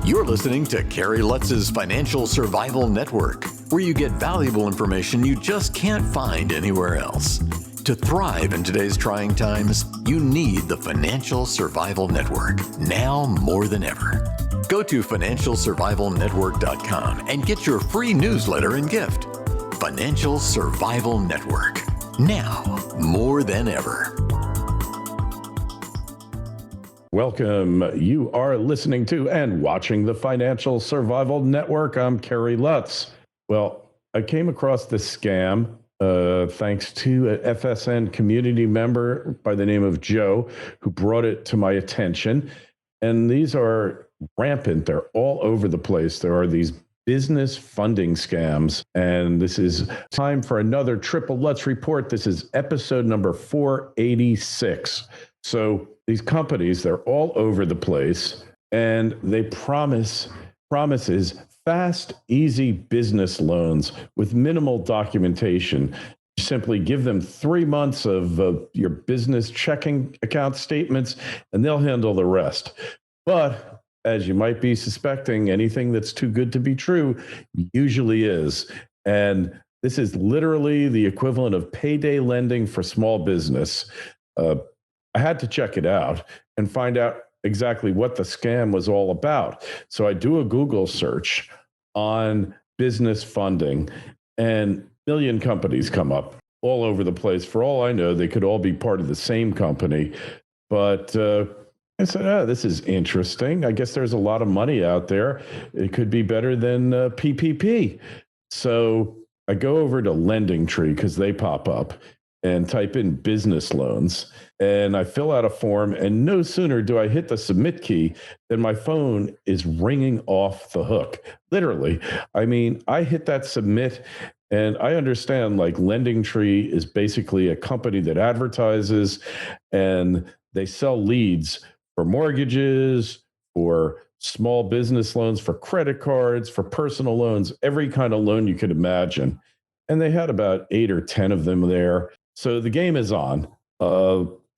You're listening to Kerry Lutz's Financial Survival Network, where you get valuable information you just can't find anywhere else. To thrive in today's trying times, you need the Financial Survival Network, now more than ever. Go to financialsurvivalnetwork.com and get your free newsletter and gift. Financial Survival Network, now more than ever. Welcome. You are listening to and watching the Financial Survival Network. I'm Kerry Lutz. Well, I came across this scam thanks to an FSN community member by the name of Joe, who brought it to my attention. And these are rampant. They're all over the place. There are these business funding scams. And this is time for another Triple Lutz report. This is episode number 486. So these companies, they're all over the place, and they promises fast, easy business loans with minimal documentation. Simply give them 3 months of your business checking account statements, and they'll handle the rest. But as you might be suspecting, anything that's too good to be true usually is. And this is literally the equivalent of payday lending for small business. I had to check it out and find out exactly what the scam was all about. So I do a Google search on business funding, and a million companies come up all over the place. For all I know, they could all be part of the same company. But I said, this is interesting. I guess there's a lot of money out there. It could be better than PPP. So I go over to LendingTree because they pop up, and type in business loans, and I fill out a form, and no sooner do I hit the submit key than my phone is ringing off the hook. Literally. I mean, I hit that submit, and I understand, like, LendingTree is basically a company that advertises, and they sell leads for mortgages, for small business loans, for credit cards, for personal loans, every kind of loan you could imagine. And they had about 8 or 10 of them there. So the game is on.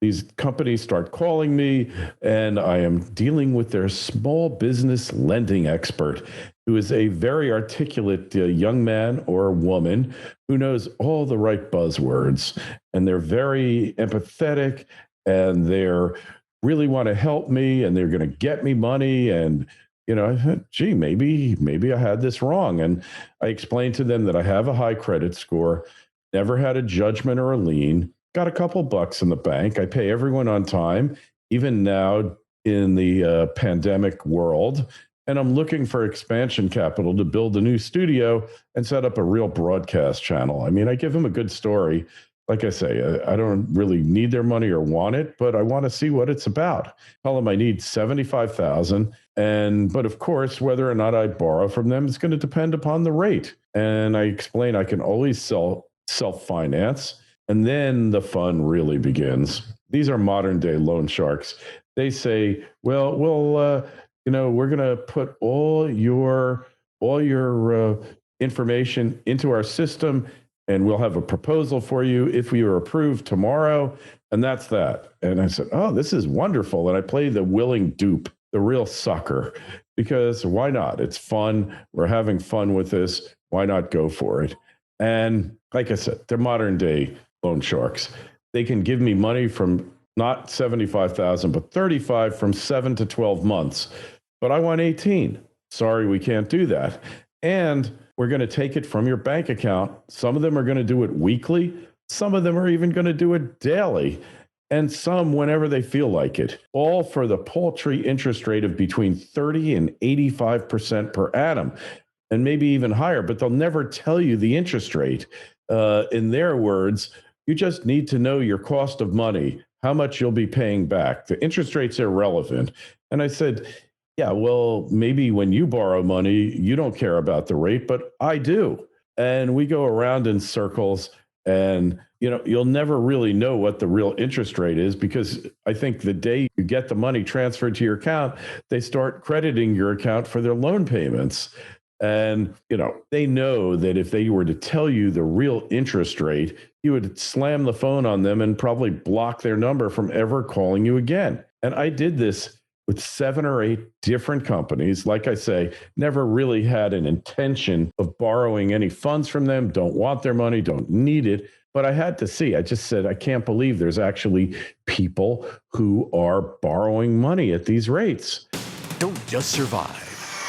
These companies start calling me, and I am dealing with their small business lending expert, who is a very articulate young man or woman who knows all the right buzzwords. And they're very empathetic, and they're really want to help me, and they're going to get me money. And I thought, gee, maybe I had this wrong. And I explained to them that I have a high credit score, never had a judgment or a lien, got a couple bucks in the bank. I pay everyone on time, even now in the pandemic world. And I'm looking for expansion capital to build a new studio and set up a real broadcast channel. I mean, I give them a good story. Like I say, I don't really need their money or want it, but I want to see what it's about. Tell them I need $75,000, but of course, whether or not I borrow from them is going to depend upon the rate. And I explain I can always self-finance, and then the fun really begins. These are modern day loan sharks. They say, well, we're going to put all your information into our system, and we'll have a proposal for you if we are approved tomorrow. And that's that. And I said, oh, this is wonderful. And I played the willing dupe, the real sucker, because why not? It's fun. We're having fun with this. Why not go for it? And like I said, they're modern day loan sharks. They can give me money from not 75,000, but 35 from 7 to 12 months. But I want 18. Sorry, we can't do that. And we're going to take it from your bank account. Some of them are going to do it weekly. Some of them are even going to do it daily. And some whenever they feel like it. All for the paltry interest rate of between 30 and 85% per annum. And maybe even higher, but they'll never tell you the interest rate. In their words, you just need to know your cost of money, how much you'll be paying back. The interest rate's irrelevant. And I said, yeah, well, maybe when you borrow money, you don't care about the rate, but I do. And we go around in circles, and you'll never really know what the real interest rate is, because I think the day you get the money transferred to your account, they start crediting your account for their loan payments. And, they know that if they were to tell you the real interest rate, you would slam the phone on them and probably block their number from ever calling you again. And I did this with 7 or 8 different companies. Like I say, never really had an intention of borrowing any funds from them, don't want their money, don't need it. But I had to see, I just said, I can't believe there's actually people who are borrowing money at these rates. Don't just survive,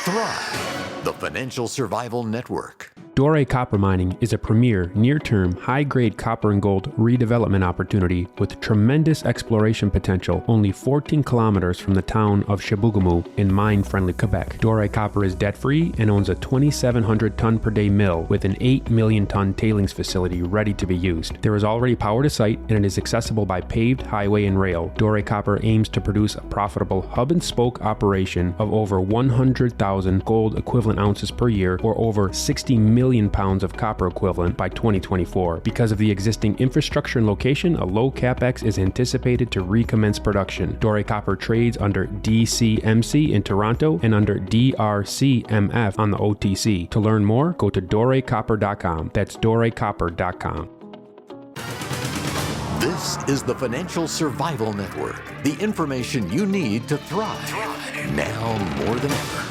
thrive. The Financial Survival Network. Dore Copper Mining is a premier, near-term, high-grade copper and gold redevelopment opportunity with tremendous exploration potential only 14 kilometers from the town of Chibougamau in mine-friendly Quebec. Dore Copper is debt-free and owns a 2,700-ton per day mill with an 8 million-ton tailings facility ready to be used. There is already power to site and it is accessible by paved highway and rail. Dore Copper aims to produce a profitable hub-and-spoke operation of over 100,000 gold equivalent ounces per year or over 60 million pounds of copper equivalent by 2024. Because of the existing infrastructure and location, a low capex is anticipated to recommence production. Dore Copper trades under DCMC in Toronto and under DRCMF on the OTC. To learn more, go to dorecopper.com. That's dorecopper.com. This is the Financial Survival Network. The information you need to thrive now more than ever.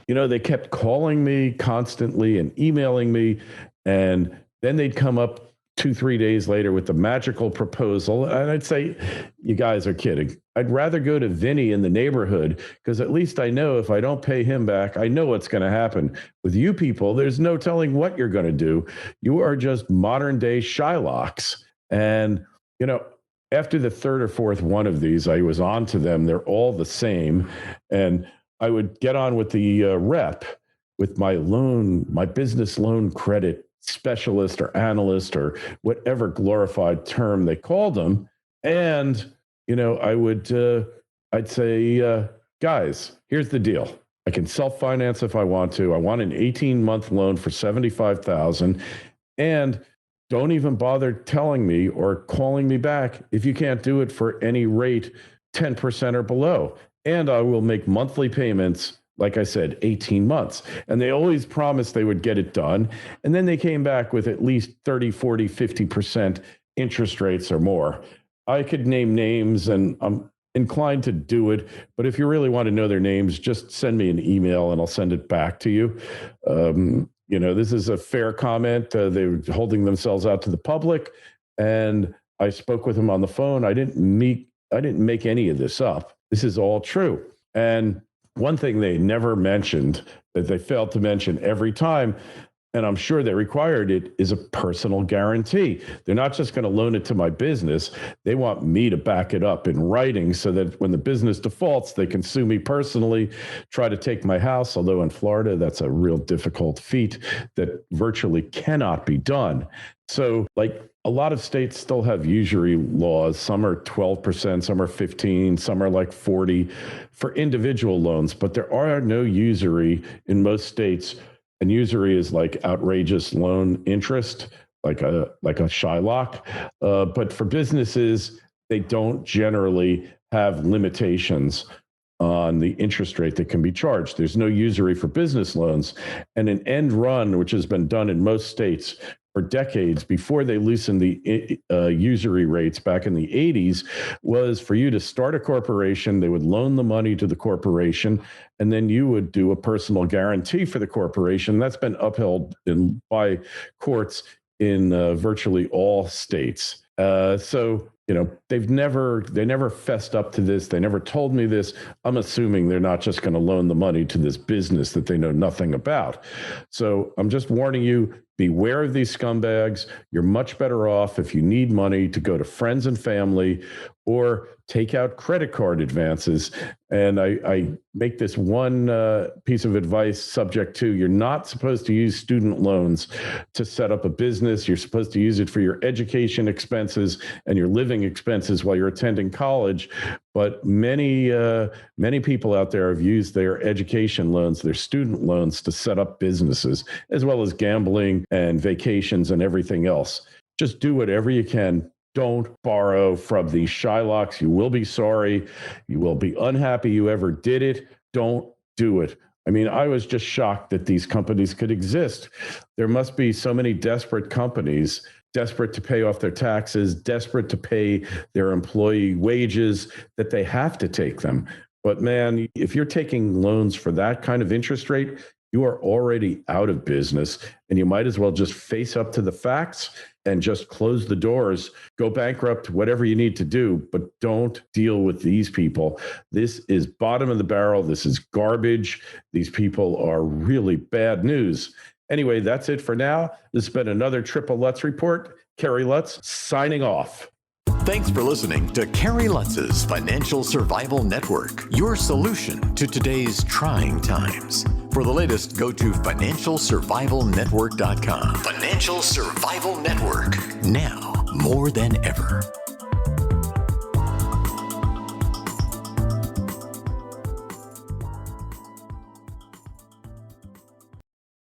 You know, they kept calling me constantly and emailing me, and then they'd come up 2-3 days later with the magical proposal. And I'd say, you guys are kidding. I'd rather go to Vinny in the neighborhood because at least I know if I don't pay him back, I know what's going to happen. With you people, there's no telling what you're going to do. You are just modern day Shylocks. And, you know, after the third or fourth one of these, I was on to them. They're all the same. And I would get on with the rep, with my business loan credit specialist or analyst or whatever glorified term they called them. And, you know, I'd say, guys, here's the deal. I can self-finance if I want to. I want an 18-month loan for $75,000, and don't even bother telling me or calling me back if you can't do it for any rate 10% or below. And I will make monthly payments, like I said, 18 months. And they always promised they would get it done. And then they came back with at least 30, 40, 50% interest rates or more. I could name names, and I'm inclined to do it. But if you really want to know their names, just send me an email and I'll send it back to you. You know, this is a fair comment. They were holding themselves out to the public. And I spoke with them on the phone. I didn't make any of this up. This is all true. And one thing they never mentioned that they failed to mention every time, and I'm sure they required it, is a personal guarantee. They're not just going to loan it to my business. They want me to back it up in writing so that when the business defaults, they can sue me personally, try to take my house. Although in Florida, that's a real difficult feat that virtually cannot be done. So like a lot of states still have usury laws. Some are 12%, some are 15%, some are like 40% for individual loans, but there are no usury in most states. And usury is like outrageous loan interest, like a Shylock. But for businesses, they don't generally have limitations on the interest rate that can be charged. There's no usury for business loans. And an end run, which has been done in most states for decades before they loosened the usury rates back in the 80s, was for you to start a corporation. They would loan the money to the corporation, and then you would do a personal guarantee for the corporation. That's been upheld by courts in virtually all states. So, you know, they never fessed up to this. They never told me this. I'm assuming they're not just going to loan the money to this business that they know nothing about. So I'm just warning you, beware of these scumbags. You're much better off if you need money to go to friends and family or take out credit card advances. And I make this one piece of advice subject to, you're not supposed to use student loans to set up a business. You're supposed to use it for your education expenses and your living expenses while you're attending college. But many people out there have used their education loans, their student loans, to set up businesses, as well as gambling and vacations and everything else. Just do whatever you can. Don't borrow from these Shylocks. You will be sorry. You will be unhappy you ever did it. Don't do it. I mean, I was just shocked that these companies could exist. There must be so many desperate companies, desperate to pay off their taxes, desperate to pay their employee wages, that they have to take them. But man, if you're taking loans for that kind of interest rate, you are already out of business, and you might as well just face up to the facts and just close the doors, go bankrupt, whatever you need to do, but don't deal with these people. This is bottom of the barrel. This is garbage. These people are really bad news. Anyway, that's it for now. This has been another Triple Lutz Report. Kerry Lutz signing off. Thanks for listening to Kerry Lutz's Financial Survival Network, your solution to today's trying times. For the latest, go to financialsurvivalnetwork.com. Financial Survival Network, now more than ever.